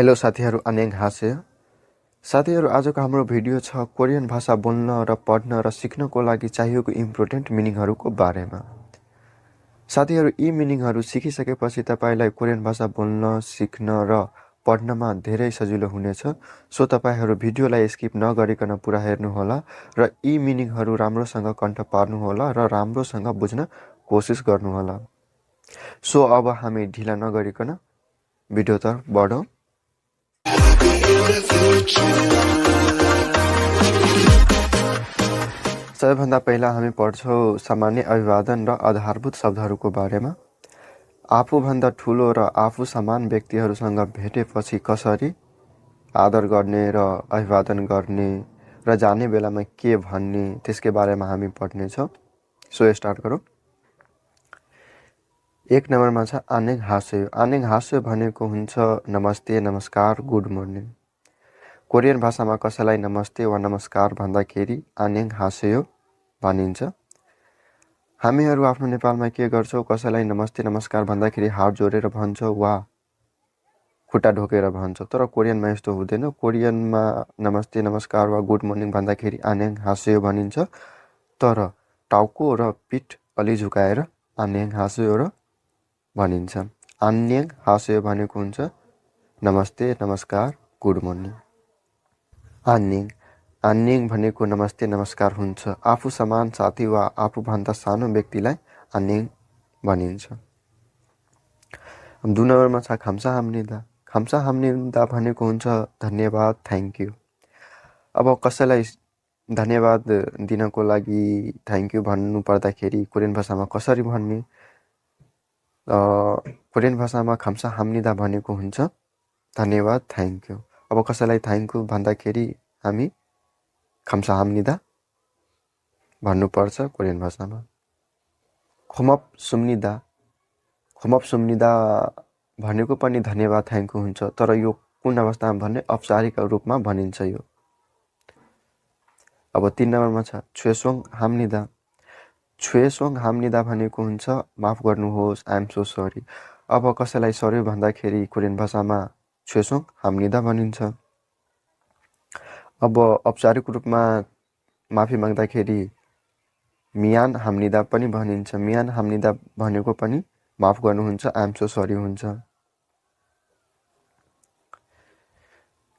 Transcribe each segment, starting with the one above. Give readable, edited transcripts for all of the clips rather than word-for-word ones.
Hello साथीहरू, 안녕하세요। साथीहरू, आजको हाम्रो भिडियो छ कोरियन भाषा बोल्न र पढ्न र सिक्नको लागि चाहिएको इम्पोर्टेन्ट मिनिङहरूको बारेमा। साथीहरू, यी मिनिङहरू सिकिसकेपछि तपाईलाई कोरियन भाषा बोल्न, सिक्न र पढ्नमा धेरै सजिलो हुनेछ। सो तपाईहरू भिडियोलाई स्किप नगरिकन पुरा हेर्नुहोला र यी मिनिङहरू राम्रोसँग कण्ठ पार्नुहोला र राम्रोसँग बुझ्न कोसिस गर्नुहोला। सो अब हामी ढिला नगरिकन भिडियोतर्फ बढौँ। सबैभन्दा पहिला हामी पढ्छौँ सामान्य अभिवादन र आधारभूत शब्दहरूको बारेमा। आफूभन्दा ठुलो र आफू समान व्यक्तिहरूसँग भेटेपछि कसरी आदर गर्ने र अभिवादन गर्ने र जाने बेलामा के भन्ने त्यसकै बारेमा हामी पढ्नेछौँ। सो स्टार्ट गरौँ। 1 नम्बरमा छ 안녕하세요। 안녕하세요 भनेको हुन्छ नमस्ते, नमस्कार, गुड मर्निङ। कोरियन भाषामा कसैलाई नमस्ते वा नमस्कार भन्दाखेरि 안녕하세요 भनिन्छ। हामीहरू आफ्नो नेपालमा के गर्छौँ, कसैलाई नमस्ते नमस्कार भन्दाखेरि हात जोडेर भन्छौँ वा खुट्टा ढोकेर भन्छौँ। तर कोरियनमा यस्तो हुँदैन। कोरियनमा नमस्ते नमस्कार वा गुड मर्निङ भन्दाखेरि 안녕하세요 भनिन्छ। तर टाउको र पिठ अलि झुकाएर 안녕하세요 र भनिन्छ। 안녕하세요 भनेको हुन्छ नमस्ते, नमस्कार, गुड मर्निङ। 안녕 भनेको नमस्ते नमस्कार हुन्छ। आफू समान साथी वा आफूभन्दा सानो व्यक्तिलाई 안녕 भनिन्छ। 2 नम्बरमा छ 감사합니다। 감사합니다 भनेको हुन्छ धन्यवाद, थ्याङ्क यू। अब कसैलाई धन्यवाद दिनको लागि थ्याङ्क यू भन्नु पर्दाखेरि कोरियन भाषामा कसरी भन्ने? कोरियन भाषामा 감사합니다 भनेको हुन्छ धन्यवाद, थ्याङ्क यू। अब कसैलाई थ्याङ्क यू भन्दाखेरि हामी 감사합니다 भन्नुपर्छ कोरियन भाषामा। 고맙습니다। 고맙습니다 भनेको पनि धन्यवाद, थ्याङ्क यू हुन्छ। तर यो कुन अवस्थामा भन्ने? औपचारिक रूपमा भनिन्छ यो। अब 3 नम्बरमा छ 죄송합니다। 죄송합니다 भनेको हुन्छ माफ गर्नुहोस्, आई एम सो सरी। अब कसैलाई सरी भन्दाखेरि कोरियन भाषामा 죄송합니다 भनिन्छ। अब औपचारिक रूपमा माफी माग्दाखेरि 미안합니다 पनि भनिन्छ। 미안합니다 भनेको पनि माफ गर्नुहुन्छ, आई एम सो सरी हुन्छ।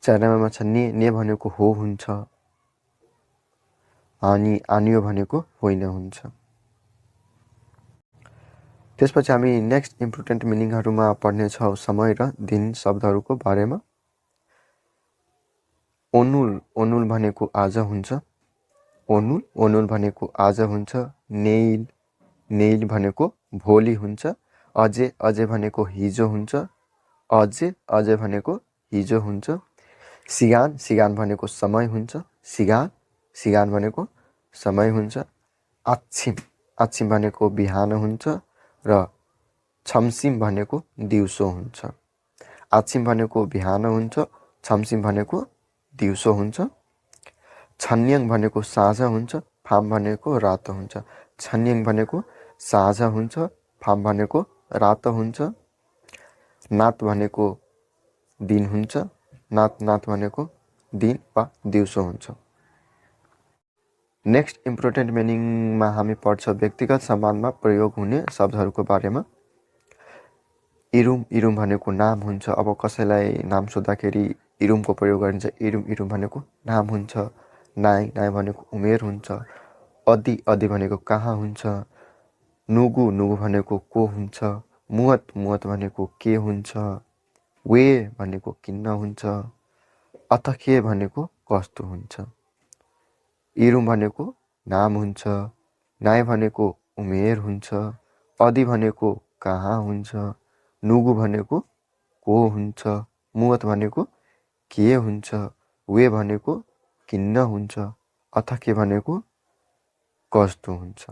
4 नम्बरमा छ ने भनेको हो हुन्छ। अनि आनियो भनेको होइन हुन्छ। त्यसपछि हामी नेक्स्ट इम्पोर्टेन्ट मिनिङहरूमा पढ्नेछौँ समय र दिन शब्दहरूको बारेमा। ओनुल भनेको आज हुन्छ। ओनुल भनेको आज हुन्छ। नेइल भनेको भोलि हुन्छ। अझै भनेको हिजो हुन्छ। अझै भनेको हिजो हुन्छ। सिगान भनेको समय हुन्छ। सिगान भनेको समय हुन्छ। आच्छिम भनेको बिहान हुन्छ र छम्सिम भनेको दिउँसो हुन्छ। आच्छिम भनेको बिहान हुन्छ, छम्सिम भनेको दिउँसो हुन्छ। छन्याङ भनेको साँझ हुन्छ, फाम भनेको रातो हुन्छ। छन्याङ भनेको साँझ हुन्छ, फाम भनेको रातो हुन्छ। नात भनेको दिन हुन्छ। नात भनेको दिन वा दिउँसो हुन्छ। नेक्स्ट इम्पोर्टेन्ट मिनिङमा हामी पढ्छौँ व्यक्तिगत सम्मानमा प्रयोग हुने शब्दहरूको बारेमा। इरुम भनेको नाम हुन्छ। अब कसैलाई नाम सोद्धाखेरि इरुमको प्रयोग गरिन्छ। इरुम भनेको नाम हुन्छ। नाइ भनेको उमेर हुन्छ। अदि भनेको कहाँ हुन्छ। नुगु भनेको को हुन्छ। मुवत भनेको के हुन्छ। वे भनेको किन्न हुन्छ। अतखे भनेको कस्तो हुन्छ। इरुम भनेको नाम हुन्छ। नाइ भनेको उमेर हुन्छ। अदि भनेको कहाँ हुन्छ। नुगु भनेको को हुन्छ। मुवत भनेको के हुन्छ। वे भनेको किन्न हुन्छ। अथके भनेको कस्तो हुन्छ।